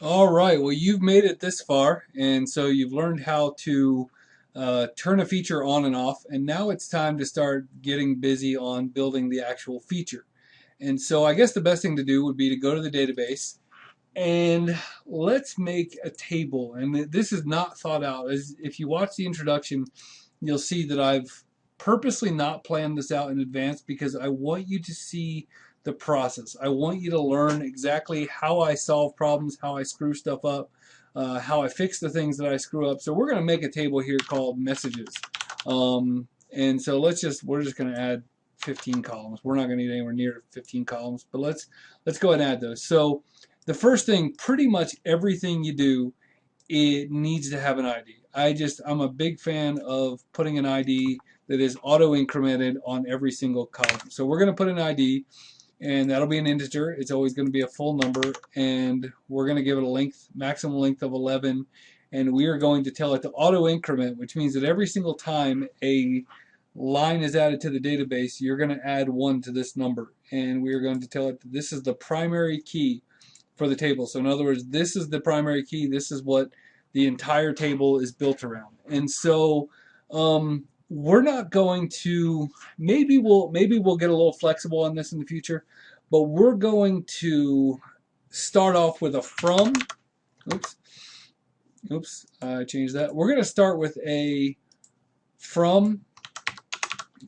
All right, well, you've made it this far, and so you've learned how to turn a feature on and off, and now it's time to start getting busy on building the actual feature. And so I guess the best thing to do would be to go to the database and let's make a table. And this is not thought out. As if you watch the introduction, you'll see that I've purposely not planned this out in advance because I want you to see the process. I want you to learn exactly how I solve problems, how I screw stuff up, how I fix the things that I screw up. So we're going to make a table here called messages. And so we're just going to add 15 columns. We're not going to need anywhere near 15 columns, but let's go ahead and add those. So the first thing, pretty much everything you do, it needs to have an ID. I'm a big fan of putting an ID that is auto incremented on every single column. So we're going to put an ID, and that'll be an integer. It's always going to be a full number, and we're going to give it a length, maximum length of 11, and we are going to tell it to auto increment, which means that every single time a line is added to the database, you're going to add 1 to this number, and we are going to tell it that this is the primary key for the table. So in other words, this is the primary key. This is what the entire table is built around. And so we're not going to, maybe we'll get a little flexible on this in the future, but we're going to start off with a from. Oops, I changed that. We're going to start with a from,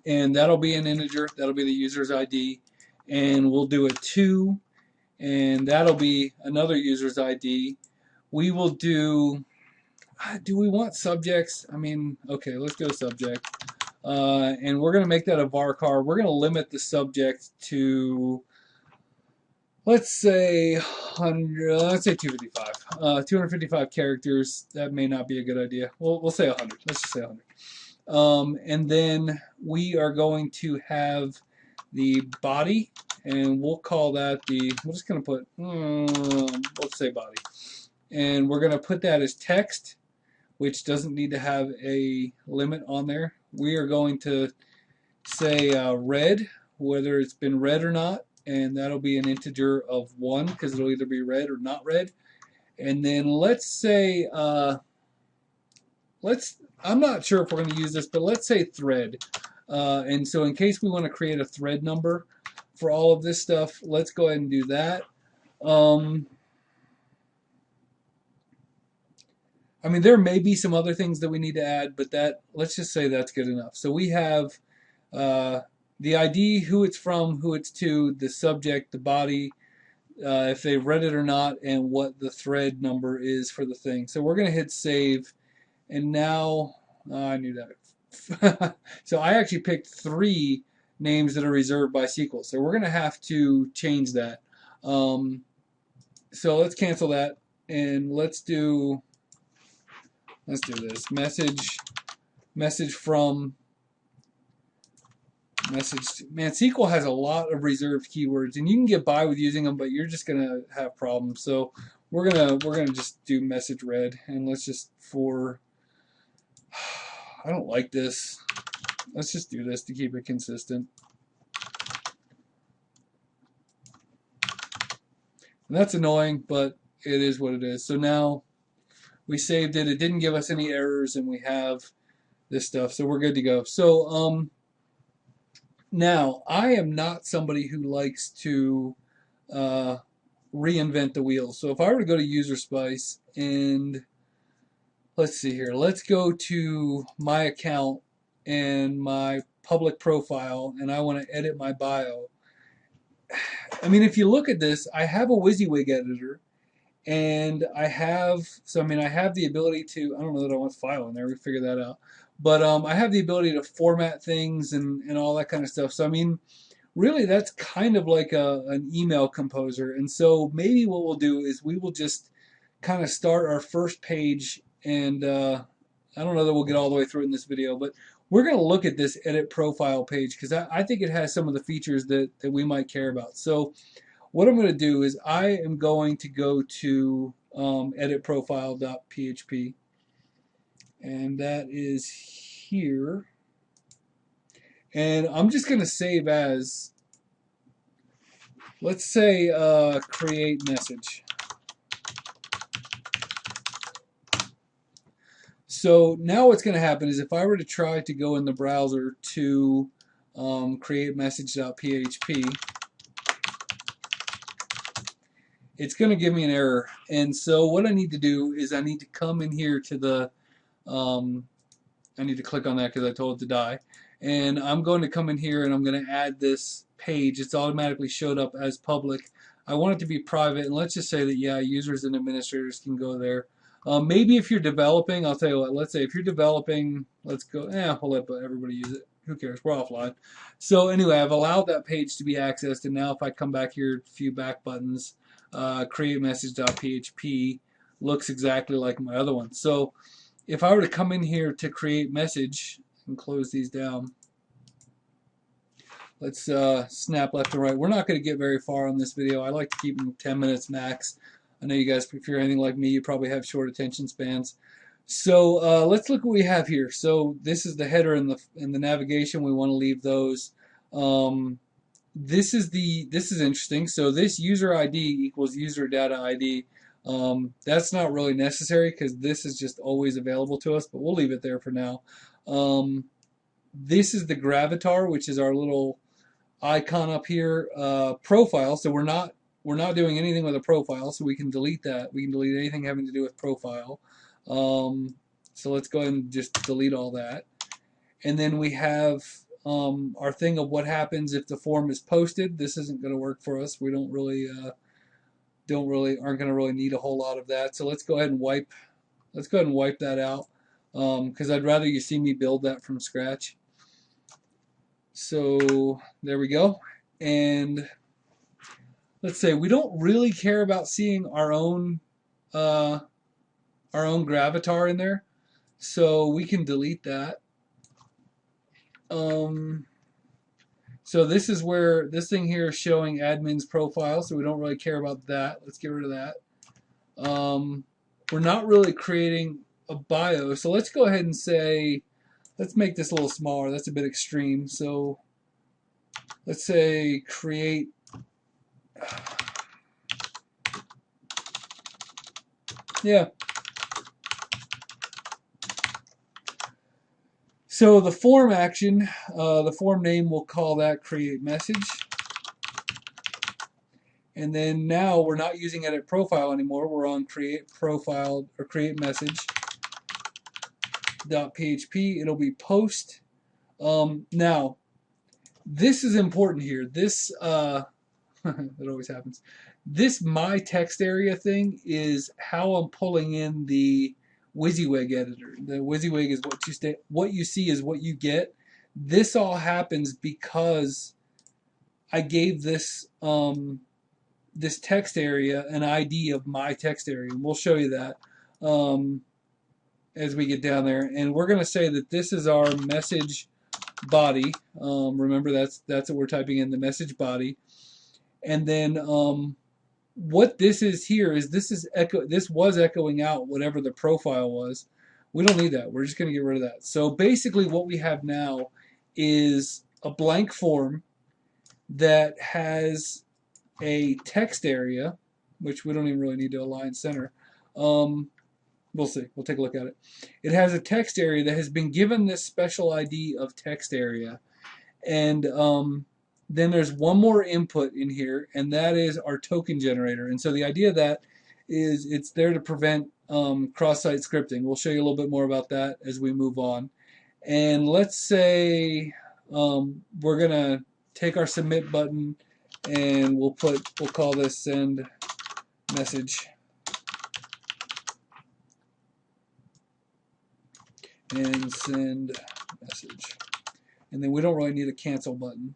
and that'll be an integer. That'll be the user's ID. And we'll do a to, and that'll be another user's ID. We will do we want subjects? I mean, okay, let's go subject. And we're going to make that a varchar. We're going to limit the subject to, let's say 255. 255 characters. That may not be a good idea. We'll say 100. Let's just say 100. And then we are going to have the body, and we'll call that we're just going to put, let's say body. And we're going to put that as text, which doesn't need to have a limit on there. We are going to say read, whether it's been read or not, and that'll be an integer of 1 because it'll either be read or not read. And then let's say, I'm not sure if we're going to use this, but let's say thread. And so in case we want to create a thread number for all of this stuff, let's go ahead and do that. I mean, there may be some other things that we need to add, but let's just say that's good enough. So we have the ID, who it's from, who it's to, the subject, the body, if they've read it or not, and what the thread number is for the thing. So we're going to hit save, and now, I knew that. So I actually picked 3 names that are reserved by SQL. So we're going to have to change that. So let's cancel that, and let's do this. Message from, message. Man, SQL has a lot of reserved keywords, and you can get by with using them, but you're just gonna have problems. So we're gonna just do message read, and let's just I don't like this. Let's just do this to keep it consistent. And that's annoying, but it is what it is. So now we saved it. It didn't give us any errors, and we have this stuff, so we're good to go. So now I am not somebody who likes to reinvent the wheel. So if I were to go to UserSpice and let's see here, let's go to my account and my public profile, and I want to edit my bio. I mean, if you look at this, I have a WYSIWYG editor. And I have the ability to, I don't know that I want file in there, we figure that out. But I have the ability to format things and all that kind of stuff. So I mean, really that's kind of like an email composer. And so maybe what we'll do is we will just kind of start our first page, and I don't know that we'll get all the way through it in this video, but we're going to look at this edit profile page because I think it has some of the features that we might care about. So what I'm going to do is I am going to go to editprofile.php, and that is here. And I'm just going to save as, let's say, create message. So now what's going to happen is if I were to try to go in the browser to create message.php, it's going to give me an error. And so what I need to do is I need to come in here to the, I need to click on that because I told it to die. And I'm going to come in here and I'm going to add this page. It's automatically showed up as public. I want it to be private, and let's just say that, yeah, users and administrators can go there. Maybe if you're developing, I'll tell you what, let's say if you're developing, let's go, we'll let everybody use it. Who cares? We're offline. So anyway, I've allowed that page to be accessed, and now if I come back here, a few back buttons, create message.php looks exactly like my other one. So if I were to come in here to create message and close these down, let's snap left and right. We're not going to get very far on this video. I like to keep them 10 minutes max. I know you guys, if you're anything like me, you probably have short attention spans. So let's look what we have here. So this is the header and the navigation. We want to leave those. This is interesting. So this user ID equals user data ID. That's not really necessary because this is just always available to us, but we'll leave it there for now. This is the gravatar, which is our little icon up here. Profile. So we're not doing anything with a profile, so we can delete that. We can delete anything having to do with profile. So let's go ahead and just delete all that. And then we have our thing of what happens if the form is posted. This isn't going to work for us. We aren't going to really need a whole lot of that. So let's go ahead and wipe that out because I'd rather you see me build that from scratch. So there we go. And let's say we don't really care about seeing our own gravatar in there, so we can delete that. So this is where this thing here is showing admin's profile, so we don't really care about that. Let's get rid of that. We're not really creating a bio, so let's go ahead and say, let's make this a little smaller. That's a bit extreme. So let's say create yeah. So the form action, the form name, we'll call that create message. And then now we're not using edit profile anymore. We're on create profile or create message.php. It'll be post. Now, this is important here. This, that always happens. This my text area thing is how I'm pulling in the WYSIWYG editor. The WYSIWYG is what you see is what you get. This all happens because I gave this this text area an ID of my text area. And we'll show you that as we get down there. And we're going to say that this is our message body. Remember, that's what we're typing in, the message body. And then what this is here is this was echoing out whatever the profile was. We don't need that. We're just going to get rid of that. So basically what we have now is a blank form that has a text area, which we don't even really need to align center. We'll see. We'll take a look at it. It has a text area that has been given this special ID of text area. And then there's one more input in here, and that is our token generator. And so the idea of that is it's there to prevent cross-site scripting. We'll show you a little bit more about that as we move on. And let's say we're going to take our submit button and we'll call this send message. And send message. And then we don't really need a cancel button.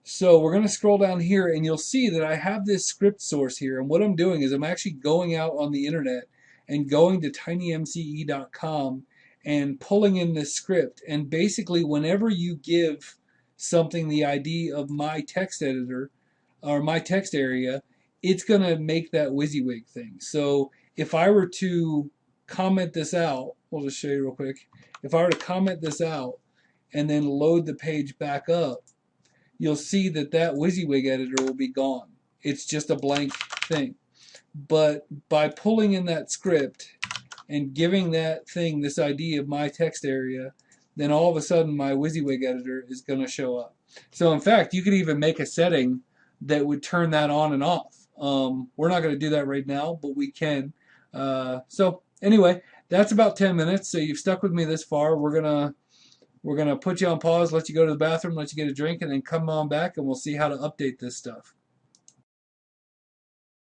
So we're going to scroll down here and you'll see that I have this script source here, and what I'm doing is I'm actually going out on the internet and going to tinymce.com and pulling in this script, and basically whenever you give something the ID of my text editor or my text area, it's going to make that WYSIWYG thing. So if I were to comment this out, we'll just show you real quick. If I were to comment this out and then load the page back up, you'll see that that WYSIWYG editor will be gone. It's just a blank thing. But by pulling in that script and giving that thing this ID of my text area, then all of a sudden my WYSIWYG editor is going to show up. So in fact, you could even make a setting that would turn that on and off. We're not going to do that right now, but we can. So anyway, that's about 10 minutes. So you've stuck with me this far. We're gonna put you on pause, let you go to the bathroom, let you get a drink, and then come on back and we'll see how to update this stuff.